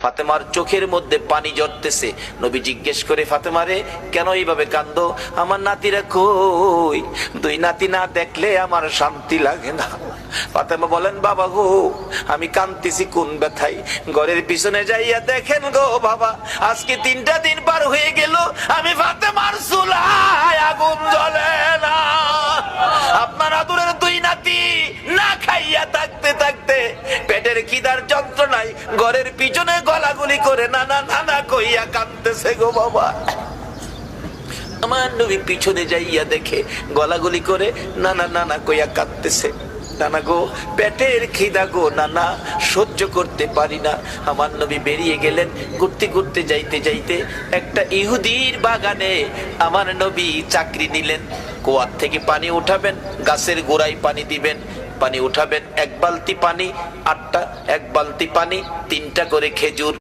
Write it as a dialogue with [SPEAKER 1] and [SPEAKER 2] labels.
[SPEAKER 1] ফাতেমার চোখের মধ্যে পানি ঝরতেছে। নবী জিজ্ঞেস করে, ফাতেমা রে, কেন এইভাবে কান্দো? আমার নাতিরা কই? দুই নাতি না দেখলে আমার শান্তি লাগে না। ফাতেমা বলেন, বাবা গো, আমি কাঁদতেছি কোন ব্যথায়? ঘরের পিছনে যাইয়া দেখেন গো বাবা, আজকে 3টা দিন পার হয়ে গেল, আমি ফাতেমার চুলায় আগুন জ্বলে না। আপনার আদরের দুই নাতি না খাইয়া থাকতে থাকতে পেটের খিদার যন্ত্রণায় ঘরের পিছনে গলাগুলি করে নানা নানা কইয়া কাঁদতেছে গো বাবা। আমার নবী পিছনে যাইয়া দেখে গলাগুলি করে নানা নানা কইয়া কাঁদতেছে। নানা গো, পেটের খিদা গো নানা, সহ্য করতে পারি না। আমার নবী বেরিয়ে গেলেন। ঘুরতে ঘুরতে যাইতে যাইতে একটা ইহুদির বাগানে আমার নবী চাকরি নিলেন। কুয়ার থেকে পানি উঠাবেন, গাছের গোড়ায় পানি দিবেন, পানি উঠাবেন, 1 বালতি পানি 8টা, 1 বালতি পানি 3টা করে খেজুর।